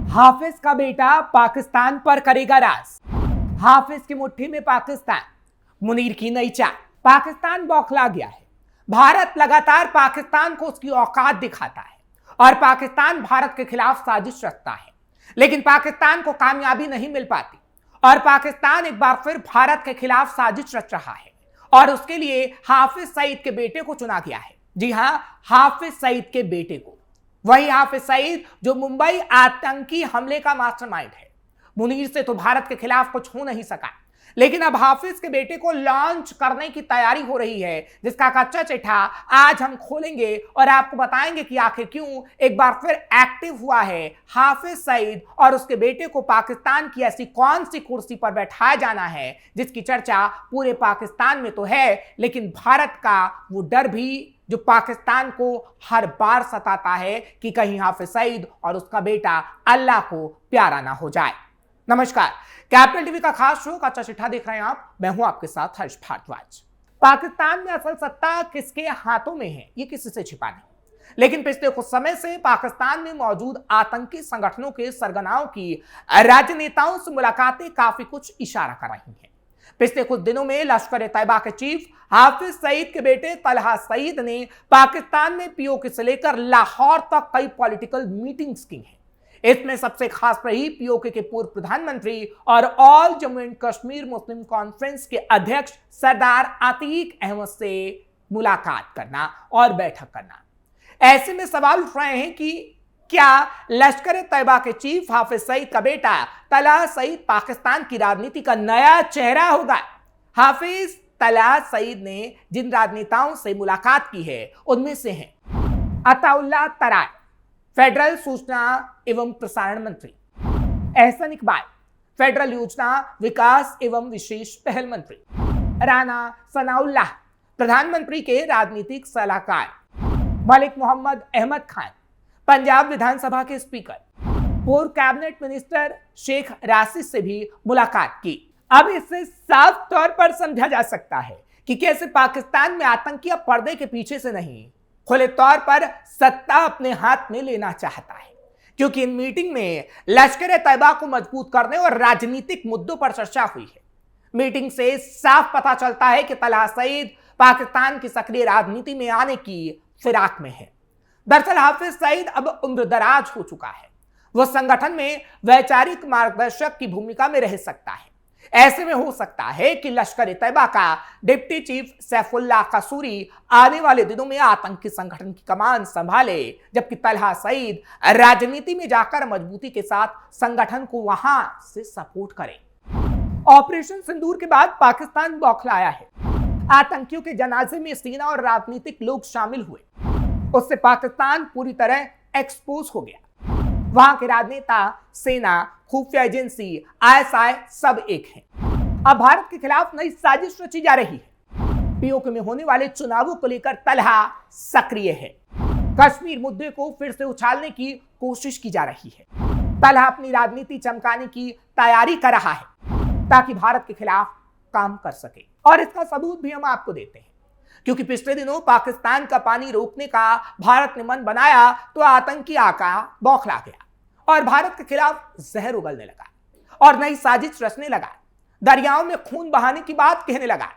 हाफिज का बेटा पाकिस्तान पर करेगा राज। हाफिज की मुट्ठी में पाकिस्तान, मुनीर की नई चाल। पाकिस्तान बौखला गया है। भारत लगातार पाकिस्तान को उसकी औकात दिखाता है और पाकिस्तान भारत के खिलाफ साजिश रचता है, लेकिन पाकिस्तान को कामयाबी नहीं मिल पाती और पाकिस्तान एक बार फिर भारत के खिलाफ साजिश रच रहा है और उसके लिए हाफिज सईद के बेटे को चुना गया है। जी हां, हाफिज सईद के बेटे को। वही हाफिज सईद जो मुंबई आतंकी हमले का मास्टरमाइंड है। मुनीर से तो भारत के खिलाफ कुछ हो नहीं सका, लेकिन अब हाफिज के बेटे को लॉन्च करने की तैयारी हो रही है, जिसका कच्चा चिट्ठा आज हम खोलेंगे और आपको बताएंगे कि आखिर क्यों एक बार फिर एक्टिव हुआ है हाफिज सईद और उसके बेटे को पाकिस्तान की ऐसी कौन सी कुर्सी पर बैठाया जाना है जिसकी चर्चा पूरे पाकिस्तान में तो है, लेकिन भारत का वो डर भी जो पाकिस्तान को हर बार सताता है कि कहीं हाफिज सईद और उसका बेटा अल्लाह को प्यारा ना हो जाए। नमस्कार, कैपिटल टीवी का खास शो कच्चा चिट्ठा देख रहे हैं आप। मैं हूं आपके साथ हर्ष भारद्वाज। पाकिस्तान में असल सत्ता किसके हाथों में है, ये किसी से छिपा नहीं, लेकिन पिछले कुछ समय से पाकिस्तान में मौजूद आतंकी संगठनों के सरगनाओं की राजनेताओं से मुलाकातें काफी कुछ इशारा कर रही हैं। पिछले कुछ दिनों में लश्कर ए तैयबा के चीफ हाफिज सईद के बेटे तलहा सईद ने पाकिस्तान में पीओके से लेकर लाहौर तक कई पॉलिटिकल मीटिंग्स की हैं। इसमें सबसे खास रही पीओके के पूर्व प्रधानमंत्री और all Jammu and Kashmir Muslim conference के अध्यक्ष सरदार अतीक अहमद से मुलाकात करना और बैठक करना। ऐसे में सवाल उठ रहे हैं कि क्या लश्कर ए तैयबा के चीफ हाफिज सईद का बेटा तलहा सईद पाकिस्तान की राजनीति का नया चेहरा होगा? हाफिज तलहा सईद ने जिन राजनेताओं से मुलाकात की है उनमें से हैं अताउल्लाह तराय, फेडरल सूचना एवं प्रसारण मंत्री, एहसन इकबाल, फेडरल योजना विकास एवं विशेष पहल मंत्री, राना सनाउल्लाह, प्रधानमंत्री के राजनीतिक सलाहकार, मलिक मोहम्मद अहमद खान, पंजाब विधानसभा के स्पीकर, पूर्व कैबिनेट मिनिस्टर शेख राशिद से भी मुलाकात की। अब इससे साफ तौर पर समझा जा सकता है कि कैसे पाकिस्तान में आतंकी अब पर्दे के पीछे से नहीं, खुले तौर पर सत्ता अपने हाथ में लेना चाहता है, क्योंकि इन मीटिंग में लश्कर ए तैयबा को मजबूत करने और राजनीतिक मुद्दों पर चर्चा हुई है। मीटिंग से साफ पता चलता है कि तलहा सईद पाकिस्तान की सक्रिय राजनीति में आने की फिराक में है। दरअसल हाफिज सईद अब उम्रदराज हो चुका है। वह संगठन में वैचारिक मार्गदर्शक की भूमिका में रह सकता है। ऐसे में हो सकता है कि लश्कर ए तैयबा का डिप्टी चीफ सैफुल्लाह कसूरी आने वाले दिनों में आतंकी संगठन की कमान संभाले, जबकि तलहा सईद राजनीति में जाकर मजबूती के साथ संगठन को वहां से सपोर्ट करे। ऑपरेशन सिंदूर के बाद पाकिस्तान बौखलाया है। आतंकियों के जनाजे में सेना और राजनीतिक लोग शामिल हुए, उससे पाकिस्तान पूरी तरह एक्सपोज हो गया। वहां के राजनेता, सेना, खुफिया एजेंसी, आईएसआई सब एक हैं। अब भारत के खिलाफ नई साजिश रची जा रही है। पीओके में होने वाले चुनावों को लेकर तलहा सक्रिय है। कश्मीर मुद्दे को फिर से उछालने की कोशिश की जा रही है। तलहा अपनी राजनीति चमकाने की तैयारी कर रहा है ताकि भारत के खिलाफ काम कर सके, और इसका सबूत भी हम आपको देते हैं, क्योंकि पिछले दिनों पाकिस्तान का पानी रोकने का भारत ने मन बनाया तो आतंकी आका बौखला गया और भारत के खिलाफ जहर उगलने लगा और नई साजिश रचने लगा। दरियाओं में खून बहाने की बात कहने लगा।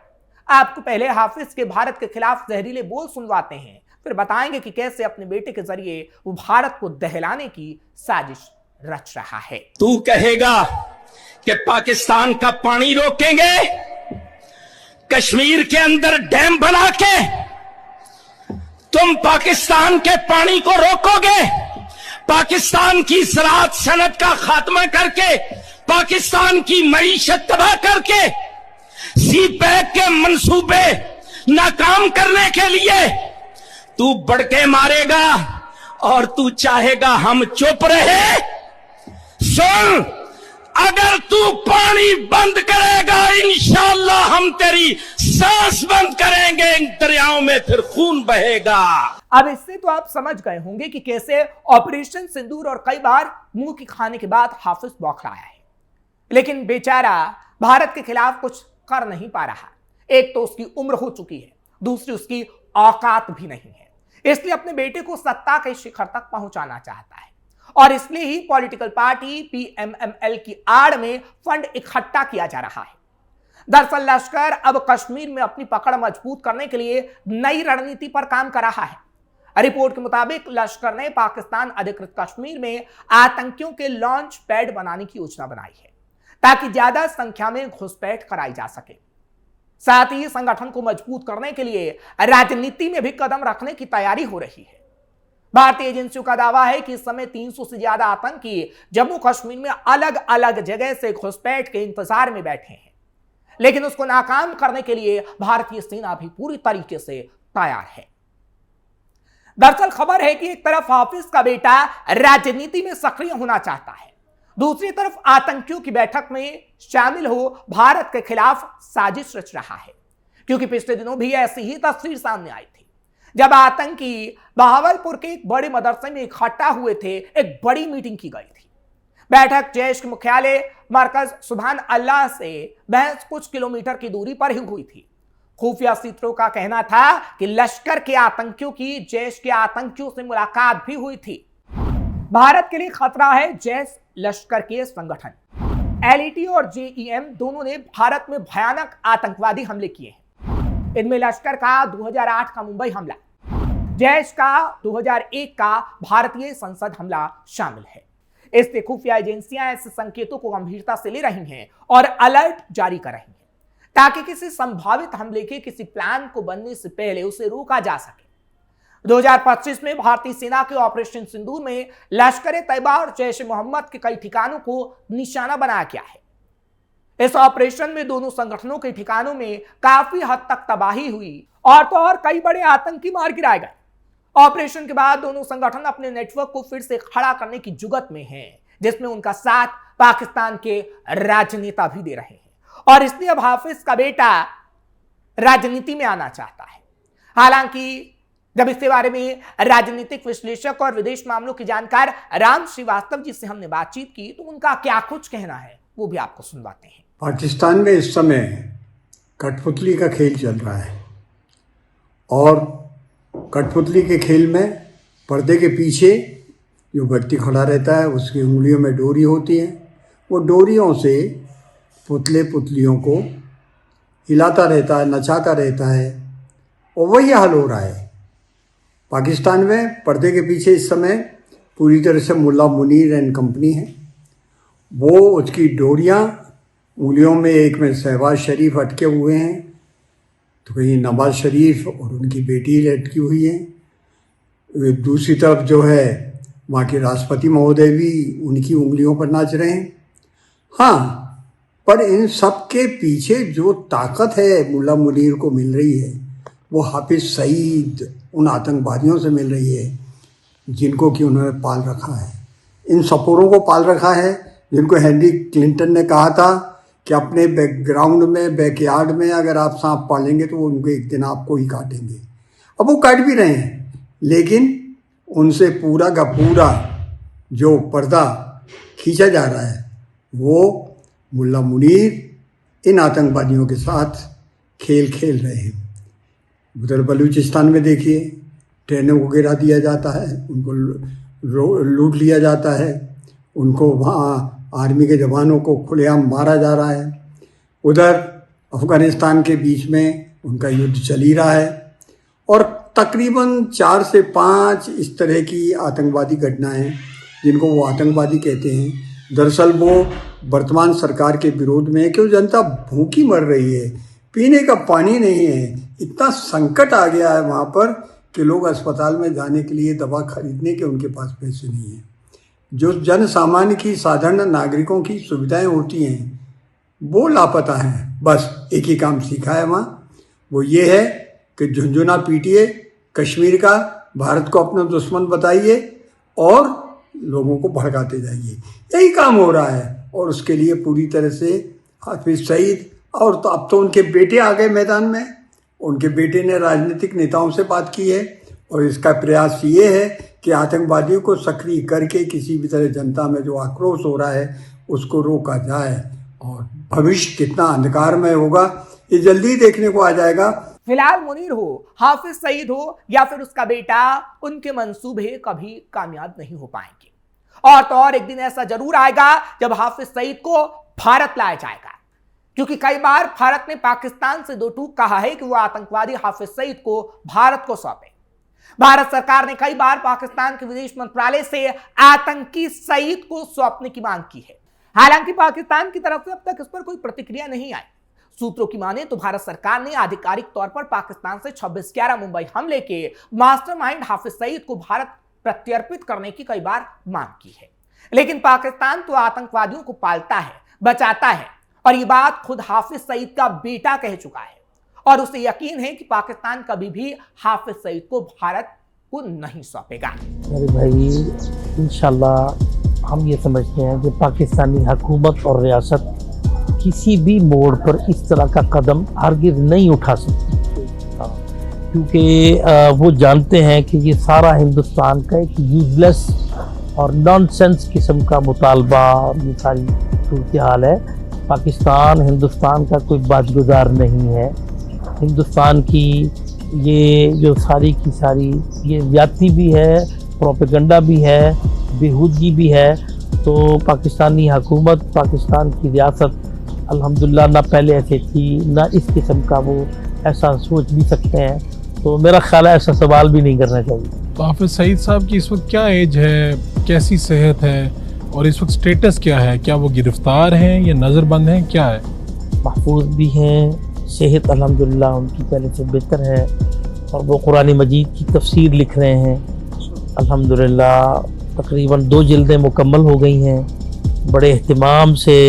आपको पहले हाफिज के भारत के खिलाफ जहरीले बोल सुनवाते हैं, फिर बताएंगे कि कैसे अपने बेटे के जरिए वो भारत को दहलाने की साजिश रच रहा है। तू कहेगा कि पाकिस्तान का पानी रोकेंगे, कश्मीर के अंदर डैम बना के तुम पाकिस्तान के पानी को रोकोगे, पाकिस्तान की ज़राअत सनत का खात्मा करके, पाकिस्तान की मईशत तबाह करके, सी पैक के मंसूबे नाकाम करने के लिए तू बड़के मारेगा और तू चाहेगा हम चुप रहे। सुन, अगर तू पानी बंद करेगा इंशाअल्लाह हम तेरी सांस बंद करेंगे, इन दरियाओं में फिर खून बहेगा। अब इससे तो आप समझ गए होंगे कि कैसे ऑपरेशन सिंदूर और कई बार मुंह की खाने के बाद हाफिज बौखलाया है, लेकिन बेचारा भारत के खिलाफ कुछ कर नहीं पा रहा। एक तो उसकी उम्र हो चुकी है, दूसरी उसकी औकात भी नहीं है, इसलिए अपने बेटे को सत्ता के शिखर तक पहुंचाना चाहता है और इसलिए ही पॉलिटिकल पार्टी पीएमएमएल की आड़ में फंड इकट्ठा किया जा रहा है। दरअसल लश्कर अब कश्मीर में अपनी पकड़ मजबूत करने के लिए नई रणनीति पर काम कर रहा है। रिपोर्ट के मुताबिक लश्कर ने पाकिस्तान अधिकृत कश्मीर में आतंकियों के लॉन्च पैड बनाने की योजना बनाई है ताकि ज्यादा संख्या में घुसपैठ कराई जा सके। साथ ही संगठन को मजबूत करने के लिए राजनीति में भी कदम रखने की तैयारी हो रही है। भारतीय एजेंसियों का दावा है कि इस समय 300 से ज्यादा आतंकी जम्मू कश्मीर में अलग अलग जगह से घुसपैठ के इंतजार में बैठे हैं, लेकिन उसको नाकाम करने के लिए भारतीय सेना भी पूरी तरीके से तैयार है। दरअसल खबर है कि एक तरफ हाफिज का बेटा राजनीति में सक्रिय होना चाहता है, दूसरी तरफ आतंकियों की बैठक में शामिल हो भारत के खिलाफ साजिश रच रहा है। क्योंकि पिछले दिनों भी ऐसी ही तस्वीर सामने आई थी जब आतंकी बहावलपुर के एक बड़े मदरसे में इकट्ठा हुए थे। एक बड़ी मीटिंग की गई थी। बैठक जैश के मुख्यालय मरकज सुभान अल्लाह से महज कुछ किलोमीटर की दूरी पर ही हुई थी। खुफिया सूत्रों का कहना था कि लश्कर के आतंकियों की जैश के आतंकियों से मुलाकात भी हुई थी। भारत के लिए खतरा है जैश लश्कर के संगठन। एलईटी और जेईएम दोनों ने भारत में भयानक आतंकवादी हमले किए हैं। इनमें लश्कर का 2008 का मुंबई हमला, जैश का 2001 का भारतीय संसद हमला शामिल है। इससे खुफिया एजेंसियां ऐसे संकेतों को गंभीरता से ले रही हैं और अलर्ट जारी कर रही हैं ताकि किसी संभावित हमले के किसी प्लान को बनने से पहले उसे रोका जा सके। 2025 में भारतीय सेना के ऑपरेशन सिंदूर में लश्कर ए तैयबा और जैश ए मोहम्मद के कई ठिकानों को निशाना बनाया गया है। इस ऑपरेशन में दोनों संगठनों के ठिकानों में काफी हद तक तबाही हुई और तो और कई बड़े आतंकी मार गिराए गए। ऑपरेशन के बाद दोनों संगठन अपने नेटवर्क को फिर से खड़ा करने की जुगत में हैं, जिसमें उनका साथ पाकिस्तान के राजनेता भी दे रहे हैं और इसलिए अब हाफिज का बेटा राजनीति में आना चाहता है। हालांकि जब इसके बारे में राजनीतिक विश्लेषक और विदेश मामलों के जानकार राम श्रीवास्तव जी से हमने बातचीत की तो उनका क्या कुछ कहना है वो भी आपको सुनवाते हैं। पाकिस्तान में इस समय कठपुतली का खेल चल रहा है और कठपुतली के खेल में पर्दे के पीछे जो व्यक्ति खड़ा रहता है उसकी उंगलियों में डोरी होती है। वो डोरियों से पुतले पुतलियों को हिलाता रहता है, नचाता रहता है और वही हाल हो रहा है पाकिस्तान में। पर्दे के पीछे इस समय पूरी तरह से मुल्ला मुनीर एंड कंपनी है। वो उसकी डोरियाँ उंगलियों में, एक में शहबाज शरीफ अटके हुए हैं तो कहीं नवाज शरीफ और उनकी बेटी लटकी हुई है। दूसरी तरफ जो है वहाँ के राष्ट्रपति महोदय भी उनकी उंगलियों पर नाच रहे हैं। हाँ, पर इन सब के पीछे जो ताकत है मुल्ला मुनीर को मिल रही है वो हाफिज सईद उन आतंकवादियों से मिल रही है जिनको कि उन्होंने पाल रखा है। इन सपोरों को पाल रखा है जिनको हेनरी क्लिंटन ने कहा था कि अपने बैकग्राउंड में, बैकयार्ड में अगर आप सांप पालेंगे तो वो उनको एक दिन आपको ही काटेंगे। अब वो काट भी रहे हैं, लेकिन उनसे पूरा का पूरा जो पर्दा खींचा जा रहा है वो मुल्ला मुनीर इन आतंकवादियों के साथ खेल खेल रहे हैं। उधर बलूचिस्तान में देखिए, ट्रेनों को गिरा दिया जाता है, उनको लूट लिया जाता है, उनको वहाँ आर्मी के जवानों को खुलेआम मारा जा रहा है। उधर अफ़गानिस्तान के बीच में उनका युद्ध चल ही रहा है और तकरीबन 4 से 5 इस तरह की आतंकवादी घटनाएं जिनको वो आतंकवादी कहते हैं, दरअसल वो वर्तमान सरकार के विरोध में है। क्यों जनता भूखी मर रही है, पीने का पानी नहीं है, इतना संकट आ गया है वहाँ पर कि लोग अस्पताल में जाने के लिए, दवा खरीदने के उनके पास पैसे नहीं हैं। जो जन सामान्य की, साधारण नागरिकों की सुविधाएं होती हैं वो लापता हैं। बस एक ही काम सीखा है वहाँ, वो ये है कि झुंझुना पीटिए कश्मीर का, भारत को अपना दुश्मन बताइए और लोगों को भड़काते जाइए। यही काम हो रहा है और उसके लिए पूरी तरह से हाफिज सईद और तो अब तो उनके बेटे आ गए मैदान में। उनके बेटे ने राजनीतिक नेताओं से बात की है और इसका प्रयास ये है कि आतंकवादियों को सक्रिय करके किसी भी तरह जनता में जो आक्रोश हो रहा है उसको रोका जाए और भविष्य कितना अंधकारमय होगा ये जल्दी ही देखने को आ जाएगा। फिलहाल मुनीर हो, हाफिज सईद हो या फिर उसका बेटा, उनके मंसूबे कभी कामयाब नहीं हो पाएंगे और तो और एक दिन ऐसा जरूर आएगा जब हाफिज सईद को भारत लाया जाएगा, क्योंकि कई बार भारत ने पाकिस्तान से दो टूक कहा है कि वो आतंकवादी हाफिज सईद को भारत को सौंपे। भारत सरकार ने कई बार पाकिस्तान के विदेश मंत्रालय से आतंकी सईद को सौंपने की मांग की है। हालांकि पाकिस्तान की तरफ से अब तक इस पर कोई प्रतिक्रिया नहीं आई। सूत्रों की माने तो भारत सरकार ने आधिकारिक तौर पर पाकिस्तान से 26/11 मुंबई हमले के मास्टरमाइंड हाफिज सईद को भारत प्रत्यर्पित करने की कई बार मांग की है, लेकिन पाकिस्तान तो आतंकवादियों को पालता है, बचाता है, और ये बात खुद हाफिज सईद का बेटा कह चुका है, और उसे यकीन है कि पाकिस्तान कभी भी हाफिज सईद को भारत को नहीं सौंपेगा। मेरे भाई, इंशाल्लाह हम ये समझते हैं कि पाकिस्तानी हुकूमत और रियासत किसी भी मोड़ पर इस तरह का कदम हरगिज़ नहीं उठा सकती, क्योंकि वो जानते हैं कि ये सारा हिंदुस्तान का एक यूजलेस और नॉनसेंस किस्म का मुतालबा, ये सारी सूरत हाल है। पाकिस्तान हिंदुस्तान का कोई बाजगुजार नहीं है। हिंदुस्तान की ये जो सारी की सारी ये ज्यादती भी है, प्रोपेगेंडा भी है, बेहूदगी भी है। तो पाकिस्तानी हुकूमत, पाकिस्तान की रियासत अल्हम्दुलिल्लाह ना पहले ऐसे थी, ना इस किस्म का वो ऐसा सोच भी सकते हैं। तो मेरा ख्याल है ऐसा सवाल भी नहीं करना चाहिए। तो हाफिज सईद साहब की इस वक्त क्या एज है, कैसी सेहत है, और इस वक्त स्टेटस क्या है? क्या वो गिरफ्तार हैं या नज़रबंद हैं, क्या है? महफूज भी हैं, सेहत अल्हम्दुलिल्लाह उनकी पहले से बेहतर है, और वो कुरान मजीद की तफसीर लिख रहे हैं। अल्हम्दुलिल्लाह तकरीबन 2 जिल्दें मुकम्मल हो गई हैं। बड़े अहतमाम से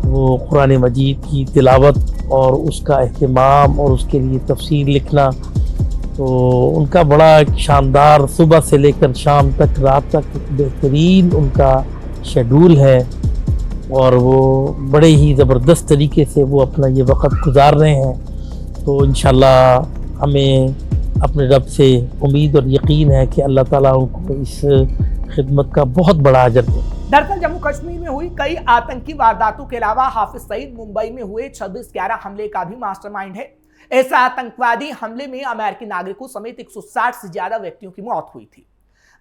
वो कुरान मजीद की तिलावत और उसका अहतमाम और उसके लिए तफसीर लिखना, तो उनका बड़ा एक शानदार सुबह से लेकर शाम तक, रात तक बेहतरीन उनका शेड्यूल है, और वो बड़े ही ज़बरदस्त तरीके से वो अपना ये वक्त गुजार रहे हैं। तो इंशाल्लाह हमें अपने रब से उम्मीद और यकीन है कि अल्लाह ताला उनको इस खिदमत का बहुत बड़ा अजर दे। दरअसल जम्मू कश्मीर में हुई कई आतंकी वारदातों के अलावा हाफिज सईद मुंबई में हुए 26/11 हमले का भी मास्टरमाइंड है। इस आतंकवादी हमले में अमेरिकी नागरिकों समेत 160 से ज्यादा व्यक्तियों की मौत हुई थी।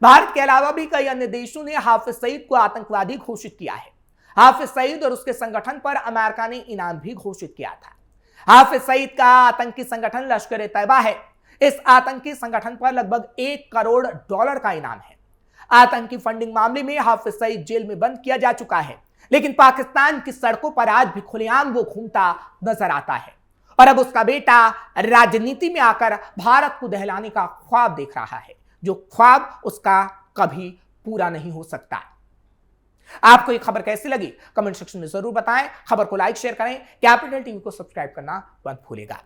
भारत के अलावा भी कई अन्य देशों ने हाफिज सईद को आतंकवादी घोषित किया है। हाफिज सईद और उसके संगठन पर अमेरिका ने इनाम भी घोषित किया था। हाफिज सईद का आतंकी संगठन लश्कर तैयबा है। इस आतंकी संगठन पर लगभग $1 करोड़ का इनाम है। आतंकी फंडिंग मामले में हाफिज सईद जेल में बंद किया जा चुका है, लेकिन पाकिस्तान की सड़कों पर आज भी खुलेआम वो घूमता नजर आता है, और अब उसका बेटा राजनीति में आकर भारत को दहलाने का ख्वाब देख रहा है, जो ख्वाब उसका कभी पूरा नहीं हो सकता। आपको ये खबर कैसी लगी कमेंट सेक्शन में जरूर बताएं। खबर को लाइक शेयर करें। कैपिटल टीवी को सब्सक्राइब करना मत भूलिएगा।